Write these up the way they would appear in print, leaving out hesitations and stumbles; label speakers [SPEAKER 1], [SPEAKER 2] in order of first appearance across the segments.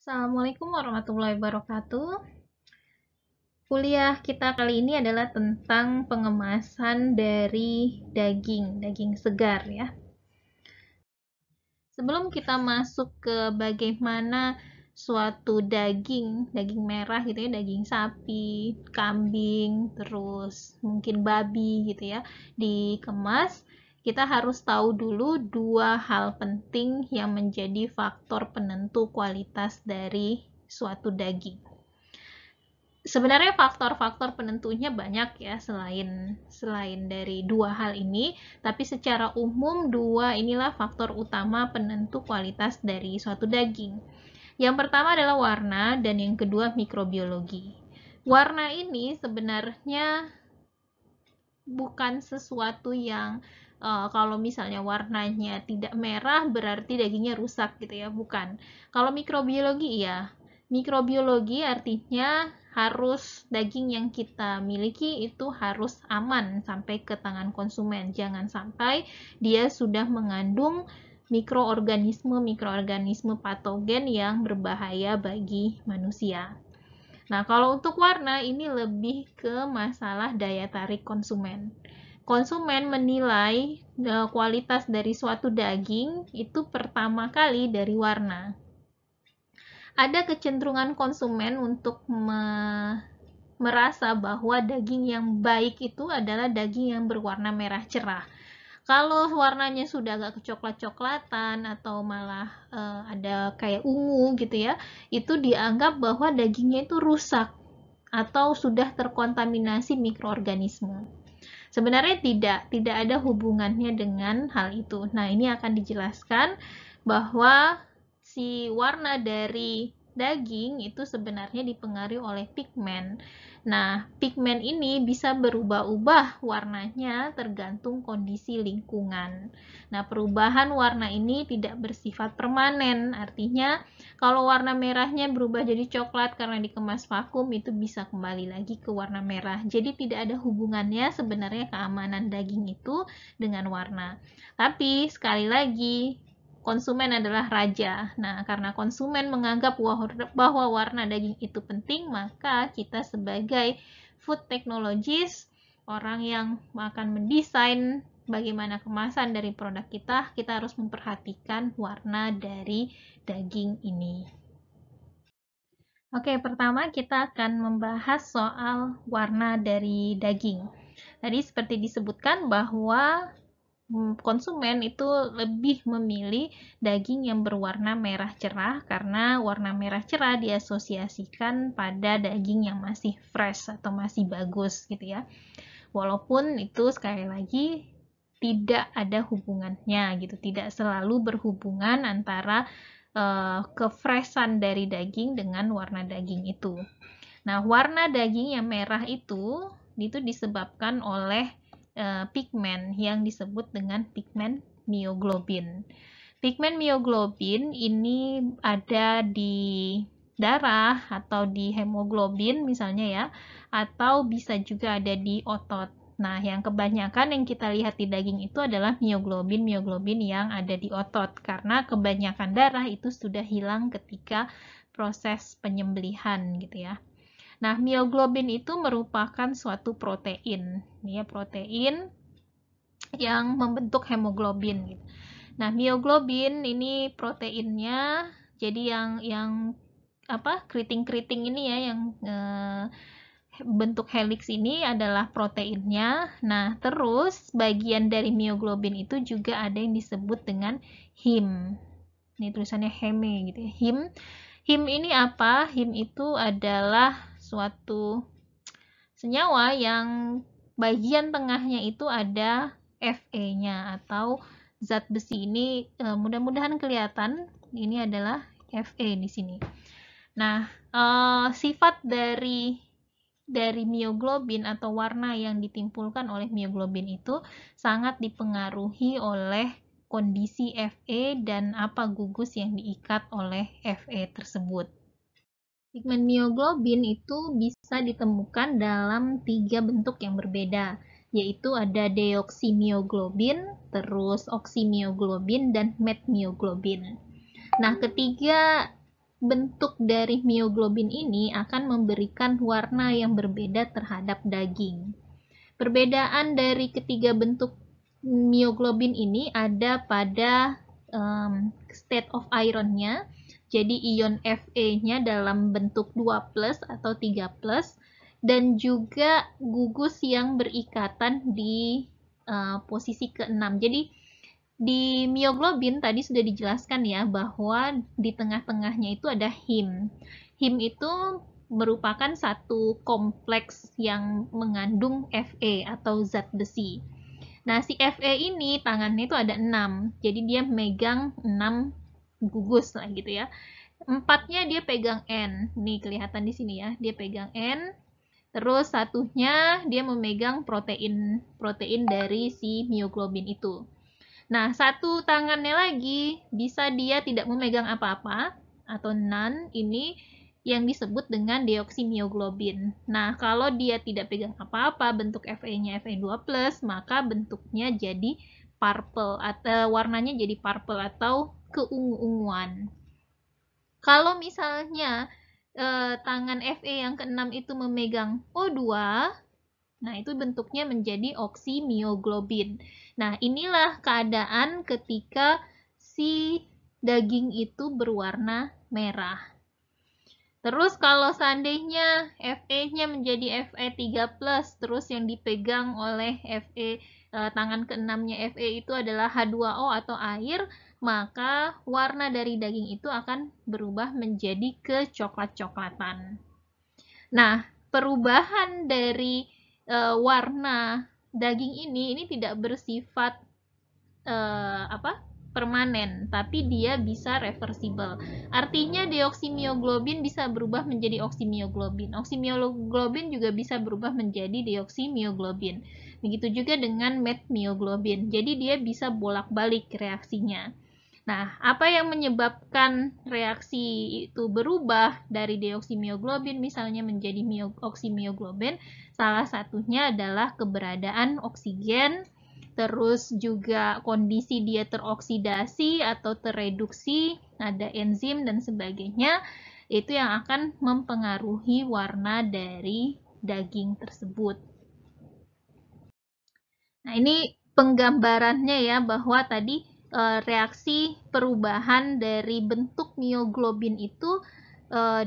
[SPEAKER 1] Assalamualaikum warahmatullahi wabarakatuh. Kuliah kita kali ini adalah tentang pengemasan dari daging segar ya. Sebelum kita masuk ke bagaimana suatu daging merah gitu ya, daging sapi, kambing, terus mungkin babi gitu ya, dikemas, kita harus tahu dulu dua hal penting yang menjadi faktor penentu kualitas dari suatu daging. Sebenarnya faktor-faktor penentunya banyak ya selain dari dua hal ini, tapi secara umum dua inilah faktor utama penentu kualitas dari suatu daging. Yang pertama adalah warna dan yang kedua mikrobiologi. Warna ini sebenarnya bukan sesuatu yang kalau misalnya warnanya tidak merah berarti dagingnya rusak gitu ya, bukan. Kalau mikrobiologi ya, mikrobiologi artinya harus daging yang kita miliki itu harus aman sampai ke tangan konsumen. Jangan sampai dia sudah mengandung mikroorganisme patogen yang berbahaya bagi manusia. Nah, kalau untuk warna ini lebih ke masalah daya tarik konsumen. Konsumen menilai kualitas dari suatu daging itu pertama kali dari warna. Ada kecenderungan konsumen untuk merasa bahwa daging yang baik itu adalah daging yang berwarna merah cerah. Kalau warnanya sudah agak kecoklat-coklatan atau malah ada kayak ungu gitu ya, itu dianggap bahwa dagingnya itu rusak atau sudah terkontaminasi mikroorganisme. Sebenarnya tidak ada hubungannya dengan hal itu. Nah, ini akan dijelaskan bahwa si warna dari daging itu sebenarnya dipengaruhi oleh pigmen. Nah, pigmen ini bisa berubah-ubah warnanya tergantung kondisi lingkungan. Nah, perubahan warna ini tidak bersifat permanen. Artinya, kalau warna merahnya berubah jadi coklat karena dikemas vakum, itu bisa kembali lagi ke warna merah. Jadi, tidak ada hubungannya sebenarnya keamanan daging itu dengan warna. Tapi, sekali lagi, konsumen adalah raja. Nah, karena konsumen menganggap bahwa warna daging itu penting, maka kita sebagai food technologist, orang yang akan mendesain bagaimana kemasan dari produk kita harus memperhatikan warna dari daging ini. Oke, pertama kita akan membahas soal warna dari daging. Tadi seperti disebutkan bahwa konsumen itu lebih memilih daging yang berwarna merah cerah karena warna merah cerah diasosiasikan pada daging yang masih fresh atau masih bagus gitu ya. Walaupun itu sekali lagi tidak ada hubungannya gitu, tidak selalu berhubungan antara kefreshan dari daging dengan warna daging itu. Nah, warna daging yang merah itu disebabkan oleh pigmen yang disebut dengan pigmen mioglobin. Pigmen mioglobin ini ada di darah atau di hemoglobin misalnya ya, atau bisa juga ada di otot. Nah, yang kebanyakan yang kita lihat di daging itu adalah mioglobin yang ada di otot karena kebanyakan darah itu sudah hilang ketika proses penyembelihan gitu ya. Nah, mioglobin itu merupakan suatu protein, ya, protein yang membentuk hemoglobin. Gitu. Nah, mioglobin ini proteinnya, jadi yang keriting-keriting ini ya, yang bentuk helix ini adalah proteinnya. Nah, terus bagian dari mioglobin itu juga ada yang disebut dengan heme. Ini tulisannya heme gitu ya. Heme ini apa? Heme itu adalah suatu senyawa yang bagian tengahnya itu ada Fe-nya atau zat besi ini, mudah-mudahan kelihatan. Ini adalah Fe di sini. Nah, sifat dari mioglobin atau warna yang ditimbulkan oleh mioglobin itu sangat dipengaruhi oleh kondisi Fe dan apa gugus yang diikat oleh Fe tersebut. Pigmen mioglobin itu bisa ditemukan dalam 3 bentuk yang berbeda, yaitu ada deoksymioglobin, terus oksimioglobin, dan metmioglobin. Nah, ketiga bentuk dari mioglobin ini akan memberikan warna yang berbeda terhadap daging. Perbedaan dari ketiga bentuk mioglobin ini ada pada state of iron-nya. Jadi ion Fe-nya dalam bentuk 2+ atau 3+, dan juga gugus yang berikatan di posisi ke-6. Jadi di mioglobin tadi sudah dijelaskan ya bahwa di tengah-tengahnya itu ada heme. Heme itu merupakan satu kompleks yang mengandung Fe atau zat besi. Nah, si Fe ini tangannya itu ada 6. Jadi dia megang 6 gugus lah gitu ya. 4-nya dia pegang N. Nih kelihatan di sini ya. Dia pegang N. Terus satunya dia memegang protein dari si mioglobin itu. Nah, satu tangannya lagi bisa dia tidak memegang apa-apa atau none, ini yang disebut dengan deoksymioglobin. Nah, kalau dia tidak pegang apa-apa, bentuk Fe-nya Fe2+, maka bentuknya jadi purple atau warnanya jadi purple atau keungu-unguan. Kalau misalnya tangan Fe yang ke-6 itu memegang O2, nah itu bentuknya menjadi oksymioglobin. Nah, inilah keadaan ketika si daging itu berwarna merah. Terus kalau seandainya Fe-nya menjadi Fe3+, terus yang dipegang oleh tangan ke-6-nya Fe itu adalah H2O atau air, maka warna dari daging itu akan berubah menjadi kecoklat-coklatan. Nah, perubahan dari warna daging ini tidak bersifat permanen, tapi dia bisa reversible. Artinya deoksymioglobin bisa berubah menjadi oksymioglobin. Oksymioglobin juga bisa berubah menjadi deoksymioglobin. Begitu juga dengan metmioglobin. Jadi dia bisa bolak-balik reaksinya. Nah, apa yang menyebabkan reaksi itu berubah dari deoksymioglobin misalnya menjadi oksymioglobin? Salah satunya adalah keberadaan oksigen, terus juga kondisi dia teroksidasi atau tereduksi, ada enzim dan sebagainya, itu yang akan mempengaruhi warna dari daging tersebut. Nah, ini penggambarannya ya, bahwa tadi reaksi perubahan dari bentuk mioglobin itu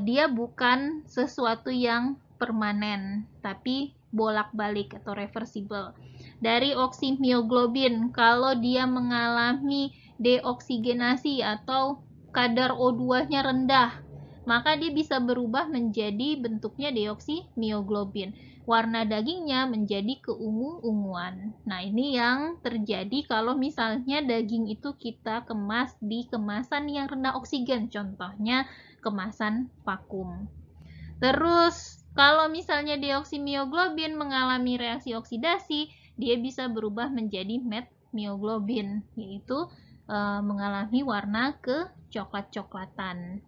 [SPEAKER 1] dia bukan sesuatu yang permanen, tapi bolak-balik atau reversible. Dari oksymioglobin, kalau dia mengalami deoksigenasi atau kadar O2-nya rendah, maka dia bisa berubah menjadi bentuknya deoksymioglobin. Warna dagingnya menjadi keungu-unguan. Nah, ini yang terjadi kalau misalnya daging itu kita kemas di kemasan yang rendah oksigen, contohnya kemasan vakum. Terus, kalau misalnya deoksymioglobin mengalami reaksi oksidasi, dia bisa berubah menjadi metmioglobin, yaitu mengalami warna kecoklat-coklatan.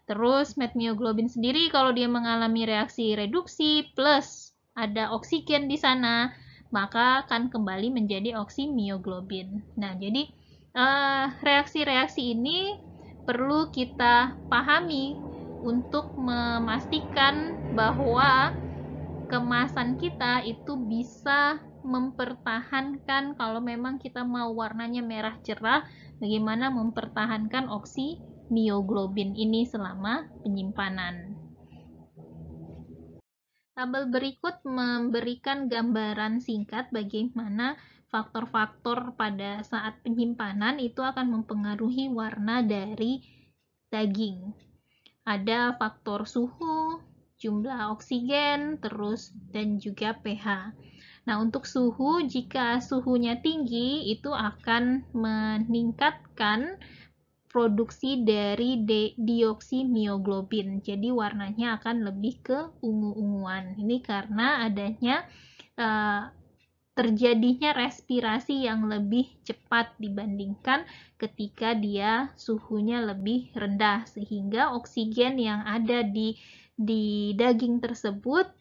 [SPEAKER 1] Terus metmioglobin sendiri kalau dia mengalami reaksi reduksi plus ada oksigen di sana, maka akan kembali menjadi oksymioglobin. Nah, jadi reaksi-reaksi ini perlu kita pahami untuk memastikan bahwa kemasan kita itu bisa mempertahankan, kalau memang kita mau warnanya merah cerah, bagaimana mempertahankan oksymioglobin ini selama penyimpanan. Tabel berikut memberikan gambaran singkat bagaimana faktor-faktor pada saat penyimpanan itu akan mempengaruhi warna dari daging. Ada faktor suhu, jumlah oksigen, terus dan juga pH. Nah, untuk suhu, jika suhunya tinggi, itu akan meningkatkan produksi dari deoksymioglobin. Jadi warnanya akan lebih ke ungu-unguan. Ini karena adanya terjadinya respirasi yang lebih cepat dibandingkan ketika dia suhunya lebih rendah, sehingga oksigen yang ada di daging tersebut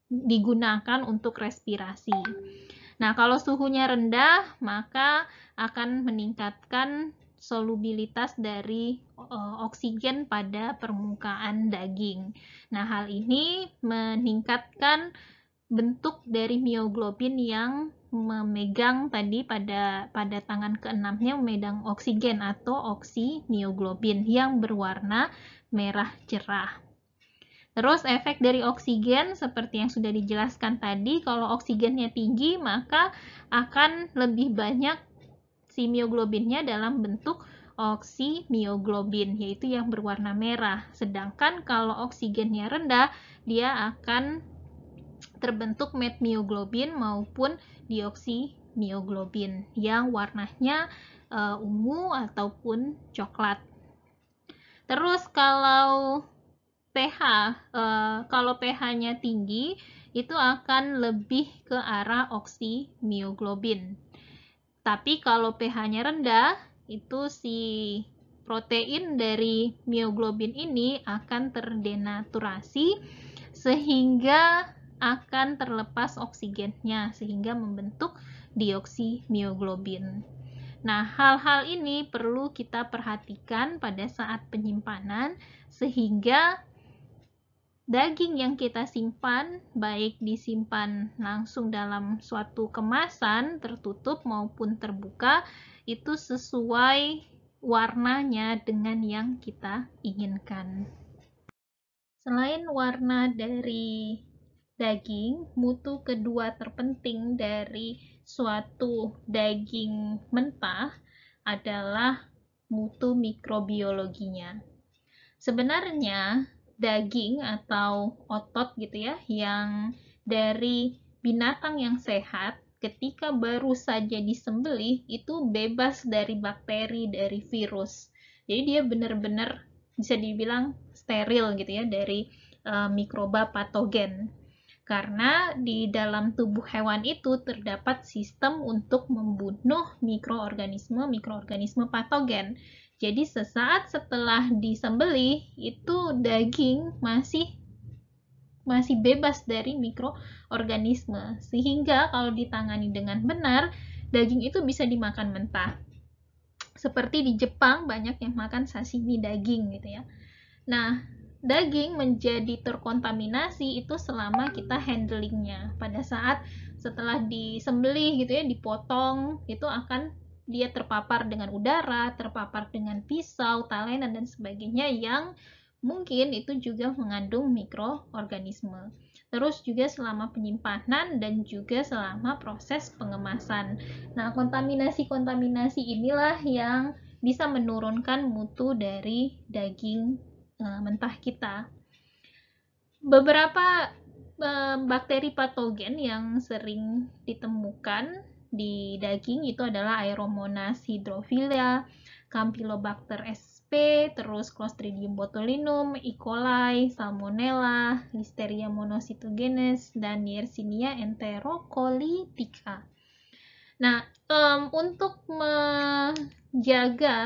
[SPEAKER 1] digunakan untuk respirasi. Nah, kalau suhunya rendah, maka akan meningkatkan solubilitas dari oksigen pada permukaan daging. Nah, hal ini meningkatkan bentuk dari mioglobin yang memegang tadi pada tangan keenamnya memegang oksigen atau oksimioglobin yang berwarna merah cerah. Terus efek dari oksigen seperti yang sudah dijelaskan tadi, kalau oksigennya tinggi maka akan lebih banyak si mioglobinnya dalam bentuk oksimioglobin, yaitu yang berwarna merah. Sedangkan kalau oksigennya rendah, dia akan terbentuk metmioglobin maupun dioksymioglobin yang warnanya ungu ataupun coklat. Terus kalau pH-nya tinggi, itu akan lebih ke arah oksimioglobin. Tapi kalau pH-nya rendah, itu si protein dari mioglobin ini akan terdenaturasi sehingga akan terlepas oksigennya sehingga membentuk dioksymioglobin. Nah, hal-hal ini perlu kita perhatikan pada saat penyimpanan sehingga daging yang kita simpan, baik disimpan langsung dalam suatu kemasan tertutup maupun terbuka, itu sesuai warnanya dengan yang kita inginkan. Selain warna dari daging, mutu kedua terpenting dari suatu daging mentah adalah mutu mikrobiologinya. Sebenarnya daging atau otot gitu ya yang dari binatang yang sehat ketika baru saja disembelih itu bebas dari bakteri, dari virus. Jadi dia benar-benar bisa dibilang steril gitu ya dari mikroba patogen. Karena di dalam tubuh hewan itu terdapat sistem untuk membunuh mikroorganisme patogen. Jadi sesaat setelah disembelih itu daging masih bebas dari mikroorganisme, sehingga kalau ditangani dengan benar daging itu bisa dimakan mentah. Seperti di Jepang banyak yang makan sashimi daging gitu ya. Nah, daging menjadi terkontaminasi itu selama kita handlingnya. Pada saat setelah disembelih gitu ya, dipotong, itu akan dia terpapar dengan udara, terpapar dengan pisau, talenan, dan sebagainya yang mungkin itu juga mengandung mikroorganisme. Terus juga selama penyimpanan dan juga selama proses pengemasan. Nah, kontaminasi-kontaminasi inilah yang bisa menurunkan mutu dari daging mentah kita. Beberapa bakteri patogen yang sering ditemukan di daging itu adalah Aeromonas hydrophila, Campylobacter sp, terus Clostridium botulinum, E. coli, Salmonella, Listeria monocytogenes, dan Yersinia enterocolitica. Nah, untuk menjaga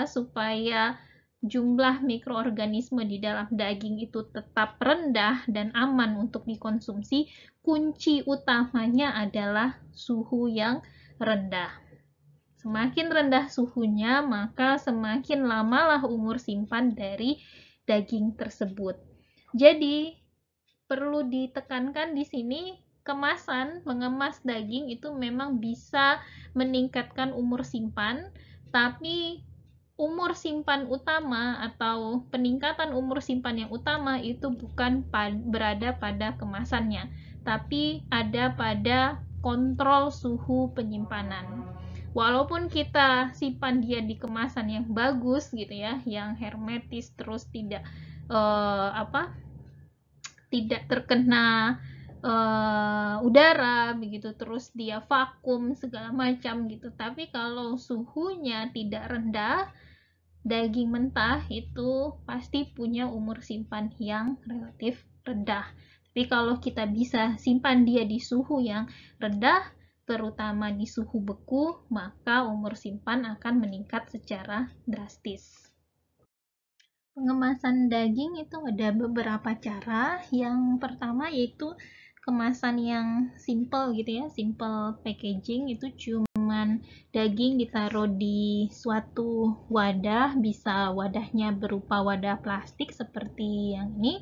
[SPEAKER 1] supaya jumlah mikroorganisme di dalam daging itu tetap rendah dan aman untuk dikonsumsi, kunci utamanya adalah suhu yang rendah. Semakin rendah suhunya, maka semakin lamalah umur simpan dari daging tersebut. Jadi, perlu ditekankan di sini, mengemas daging itu memang bisa meningkatkan umur simpan, tapi umur simpan utama atau peningkatan umur simpan yang utama itu bukan berada pada kemasannya, tapi ada pada kontrol suhu penyimpanan. Walaupun kita simpan dia di kemasan yang bagus gitu ya, yang hermetis, terus tidak tidak terkena udara begitu, terus dia vakum segala macam gitu, tapi kalau suhunya tidak rendah, daging mentah itu pasti punya umur simpan yang relatif rendah. Tapi kalau kita bisa simpan dia di suhu yang rendah, terutama di suhu beku, maka umur simpan akan meningkat secara drastis. Pengemasan daging itu ada beberapa cara. Yang pertama yaitu kemasan yang simple gitu ya, simple packaging, itu cuman daging ditaruh di suatu wadah, bisa wadahnya berupa wadah plastik seperti yang ini,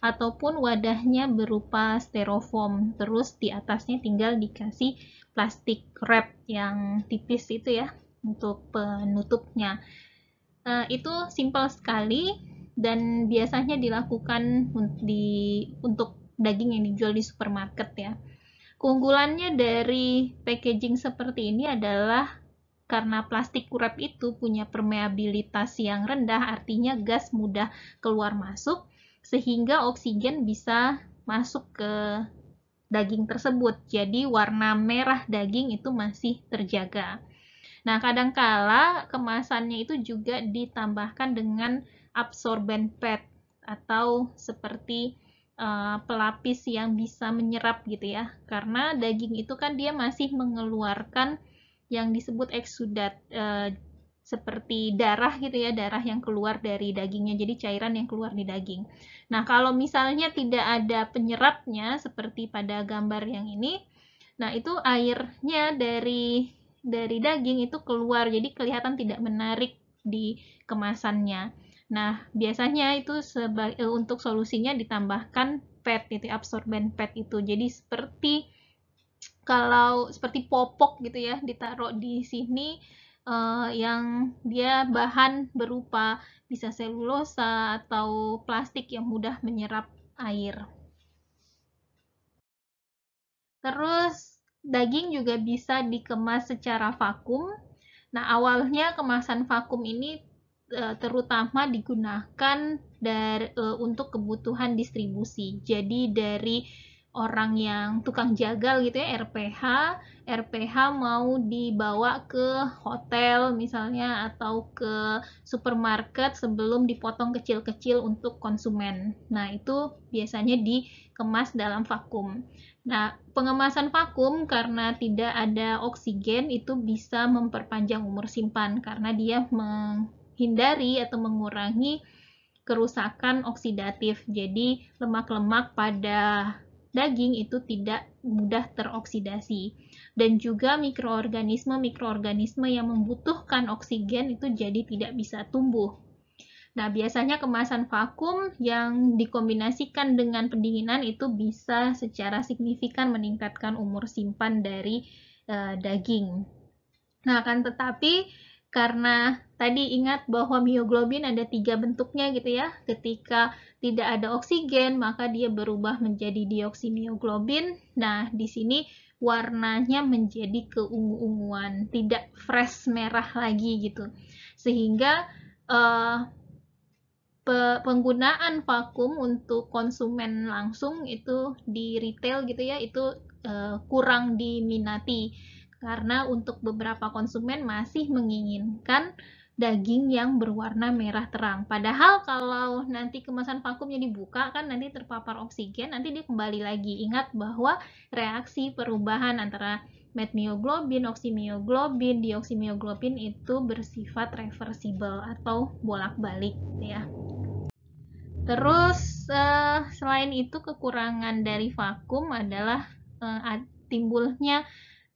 [SPEAKER 1] ataupun wadahnya berupa styrofoam, terus di atasnya tinggal dikasih plastik wrap yang tipis itu ya untuk penutupnya. Itu simple sekali dan biasanya dilakukan untuk daging yang dijual di supermarket ya. Keunggulannya dari packaging seperti ini adalah karena plastik wrap itu punya permeabilitas yang rendah, artinya gas mudah keluar masuk, sehingga oksigen bisa masuk ke daging tersebut. Jadi warna merah daging itu masih terjaga. Nah, kadangkala kemasannya itu juga ditambahkan dengan absorben pad atau seperti pelapis yang bisa menyerap gitu ya. Karena daging itu kan dia masih mengeluarkan yang disebut eksudat, seperti darah gitu ya, darah yang keluar dari dagingnya, jadi cairan yang keluar di daging. Nah, kalau misalnya tidak ada penyerapnya seperti pada gambar yang ini, nah itu airnya dari daging itu keluar, jadi kelihatan tidak menarik di kemasannya. Nah, biasanya itu untuk solusinya ditambahkan pad itu, absorben pad itu. Jadi seperti popok gitu ya, ditaruh di sini, yang dia bahan berupa bisa selulosa atau plastik yang mudah menyerap air. Terus daging juga bisa dikemas secara vakum. Nah, awalnya kemasan vakum ini terutama digunakan untuk kebutuhan distribusi. Jadi dari orang yang tukang jagal gitu ya, RPH mau dibawa ke hotel misalnya atau ke supermarket sebelum dipotong kecil-kecil untuk konsumen. Nah, itu biasanya dikemas dalam vakum. Nah, pengemasan vakum karena tidak ada oksigen itu bisa memperpanjang umur simpan karena dia menghindari atau mengurangi kerusakan oksidatif. Jadi, lemak-lemak pada daging itu tidak mudah teroksidasi. Dan juga mikroorganisme yang membutuhkan oksigen itu jadi tidak bisa tumbuh. Nah, biasanya kemasan vakum yang dikombinasikan dengan pendinginan itu bisa secara signifikan meningkatkan umur simpan dari daging. Nah, akan tetapi karena tadi ingat bahwa mioglobin ada 3 bentuknya gitu ya. Ketika tidak ada oksigen, maka dia berubah menjadi dioksimiоглобин. Nah, di sini warnanya menjadi keungu-unguan, tidak fresh merah lagi gitu. Sehingga penggunaan vakum untuk konsumen langsung itu di retail gitu ya, itu kurang diminati karena untuk beberapa konsumen masih menginginkan daging yang berwarna merah terang. Padahal kalau nanti kemasan vakumnya dibuka kan nanti terpapar oksigen, nanti dia kembali lagi. Ingat bahwa reaksi perubahan antara metmioglobin, oksimiоглобин, dioksimiоглобин itu bersifat reversible atau bolak-balik ya. Terus selain itu kekurangan dari vakum adalah timbulnya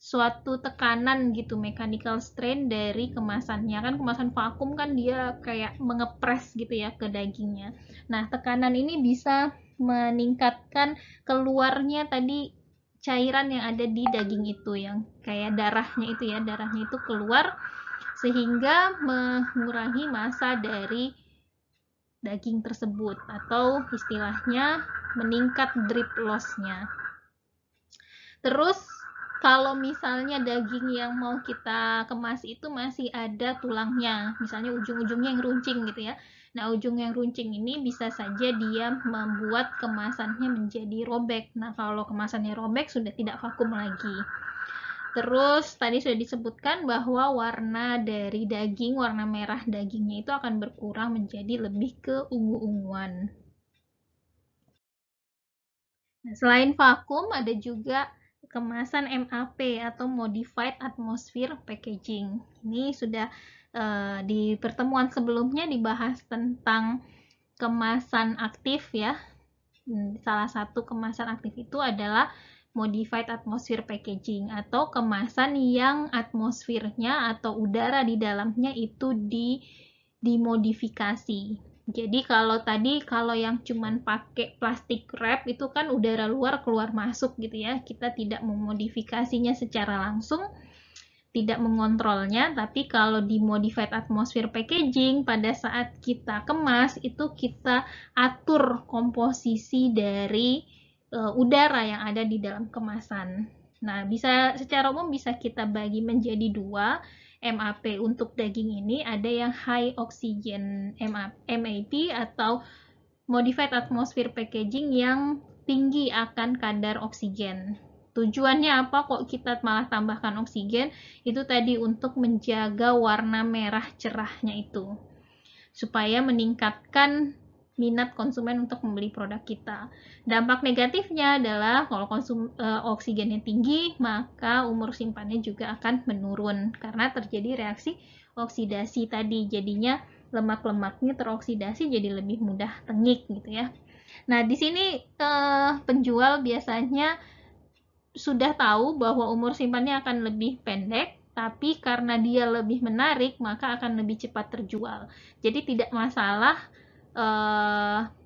[SPEAKER 1] suatu tekanan gitu, mechanical strain dari kemasannya. Kan kemasan vakum kan dia kayak mengepres gitu ya ke dagingnya. Nah, tekanan ini bisa meningkatkan keluarnya tadi cairan yang ada di daging itu, yang kayak darahnya itu keluar sehingga mengurangi massa dari daging tersebut atau istilahnya meningkat drip loss-nya. Terus kalau misalnya daging yang mau kita kemas itu masih ada tulangnya, misalnya ujung-ujungnya yang runcing gitu ya. Nah, ujung yang runcing ini bisa saja dia membuat kemasannya menjadi robek. Nah, kalau kemasannya robek sudah tidak vakum lagi. Terus tadi sudah disebutkan bahwa warna dari daging, warna merah dagingnya itu akan berkurang menjadi lebih ke ungu-unguan. Nah, selain vakum ada juga kemasan MAP atau Modified Atmosphere Packaging. Ini sudah di pertemuan sebelumnya dibahas tentang kemasan aktif ya. Salah satu kemasan aktif itu adalah modified atmosphere packaging atau kemasan yang atmosfernya atau udara di dalamnya itu dimodifikasi. Jadi kalau yang cuman pakai plastik wrap itu kan udara luar keluar masuk gitu ya. Kita tidak memodifikasinya secara langsung, tidak mengontrolnya, tapi kalau di modified atmosphere packaging pada saat kita kemas itu kita atur komposisi dari udara yang ada di dalam kemasan. Nah, secara umum bisa kita bagi menjadi dua. MAP untuk daging ini ada yang high oxygen MAP atau modified atmosphere packaging yang tinggi akan kadar oksigen. Tujuannya apa kok kita malah tambahkan oksigen? Itu tadi untuk menjaga warna merah cerahnya itu, supaya meningkatkan minat konsumen untuk membeli produk kita. Dampak negatifnya adalah kalau oksigennya tinggi, maka umur simpannya juga akan menurun karena terjadi reaksi oksidasi tadi. Jadinya lemak-lemaknya teroksidasi jadi lebih mudah tengik gitu ya. Nah, di sini penjual biasanya sudah tahu bahwa umur simpannya akan lebih pendek, tapi karena dia lebih menarik, maka akan lebih cepat terjual. Jadi tidak masalah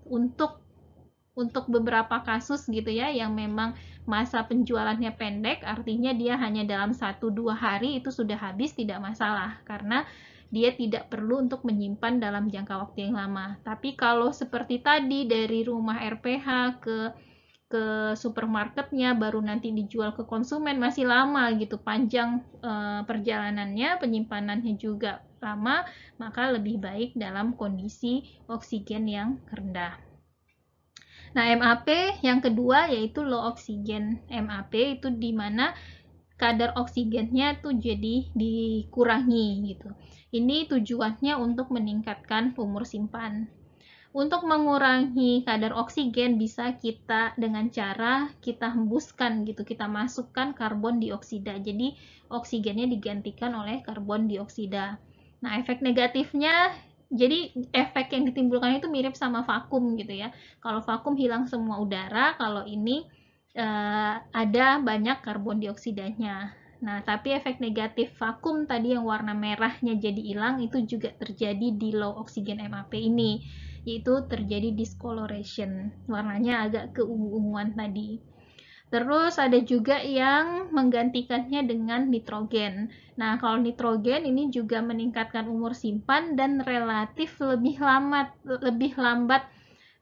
[SPEAKER 1] untuk beberapa kasus gitu ya, yang memang masa penjualannya pendek, artinya dia hanya dalam 1-2 hari itu sudah habis, tidak masalah, karena dia tidak perlu untuk menyimpan dalam jangka waktu yang lama. Tapi kalau seperti tadi dari rumah RPH ke supermarketnya baru nanti dijual ke konsumen masih lama gitu, panjang perjalanannya, penyimpanannya juga lama, maka lebih baik dalam kondisi oksigen yang rendah. Nah, MAP yang kedua yaitu low oxygen MAP, itu dimana kadar oksigennya tuh jadi dikurangi gitu. Ini tujuannya untuk meningkatkan umur simpan. Untuk mengurangi kadar oksigen bisa kita dengan cara kita hembuskan gitu, kita masukkan karbon dioksida. Jadi oksigennya digantikan oleh karbon dioksida. Nah, efek negatifnya, jadi efek yang ditimbulkan itu mirip sama vakum gitu ya. Kalau vakum hilang semua udara, kalau ini ada banyak karbon dioksidanya. Nah, tapi efek negatif vakum tadi yang warna merahnya jadi hilang itu juga terjadi di low oxygen MAP ini, yaitu terjadi discoloration, warnanya agak keungu-unguan tadi. Terus ada juga yang menggantikannya dengan nitrogen. Nah, kalau nitrogen ini juga meningkatkan umur simpan dan relatif lebih lambat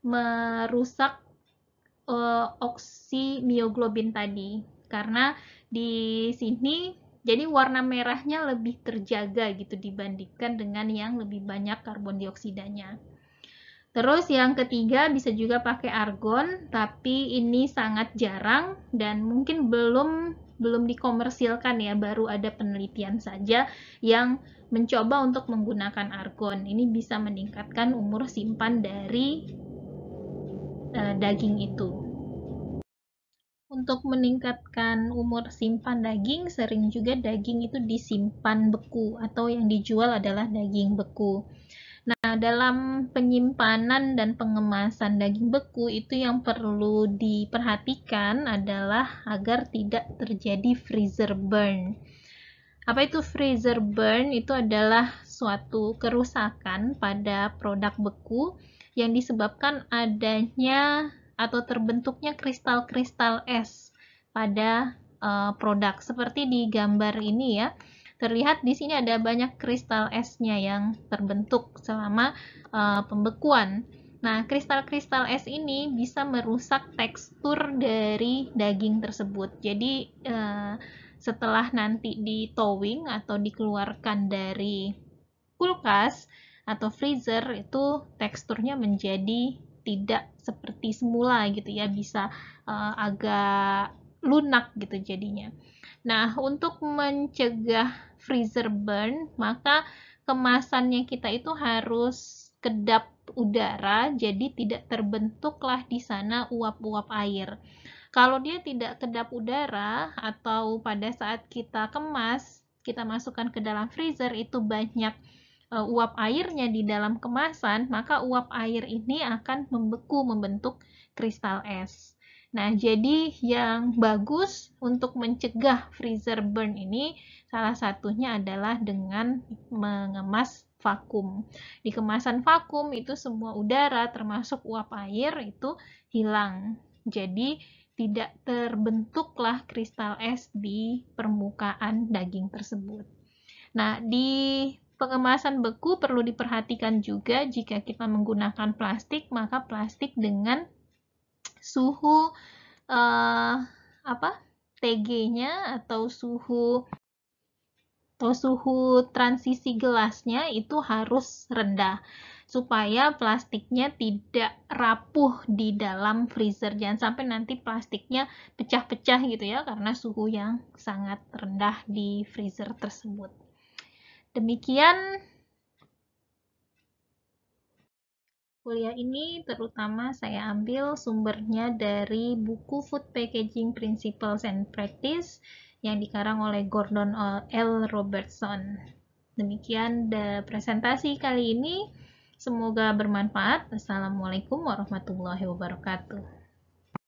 [SPEAKER 1] merusak oksimioglobin tadi. Karena di sini jadi warna merahnya lebih terjaga gitu dibandingkan dengan yang lebih banyak karbon dioksidanya. Terus yang ketiga bisa juga pakai argon, tapi ini sangat jarang dan mungkin belum dikomersilkan ya, baru ada penelitian saja yang mencoba untuk menggunakan argon. Ini bisa meningkatkan umur simpan dari daging itu. Untuk meningkatkan umur simpan daging, sering juga daging itu disimpan beku atau yang dijual adalah daging beku. Nah, dalam penyimpanan dan pengemasan daging beku itu yang perlu diperhatikan adalah agar tidak terjadi freezer burn. Apa itu freezer burn? Itu adalah suatu kerusakan pada produk beku yang disebabkan adanya atau terbentuknya kristal-kristal es pada produk. Seperti di gambar ini ya. Terlihat di sini ada banyak kristal esnya yang terbentuk selama pembekuan. Nah, kristal-kristal es ini bisa merusak tekstur dari daging tersebut. Jadi, setelah nanti di thawing atau dikeluarkan dari kulkas atau freezer, itu teksturnya menjadi tidak seperti semula gitu ya, bisa agak lunak gitu jadinya. Nah, untuk mencegah freezer burn, maka kemasannya kita itu harus kedap udara, jadi tidak terbentuklah di sana uap-uap air. Kalau dia tidak kedap udara atau pada saat kita kemas, kita masukkan ke dalam freezer itu banyak uap airnya di dalam kemasan, maka uap air ini akan membeku membentuk kristal es. Nah, jadi yang bagus untuk mencegah freezer burn ini salah satunya adalah dengan mengemas vakum. Di kemasan vakum itu semua udara termasuk uap air itu hilang. Jadi tidak terbentuklah kristal es di permukaan daging tersebut. Nah, di pengemasan beku perlu diperhatikan juga jika kita menggunakan plastik, maka plastik dengan suhu TG-nya atau suhu transisi gelasnya itu harus rendah supaya plastiknya tidak rapuh di dalam freezer. Jangan sampai nanti plastiknya pecah-pecah gitu ya karena suhu yang sangat rendah di freezer tersebut. Demikian kuliah ini terutama saya ambil sumbernya dari buku Food Packaging Principles and Practice yang dikarang oleh Gordon L. Robertson. Demikian presentasi kali ini. Semoga bermanfaat. Assalamualaikum warahmatullahi wabarakatuh.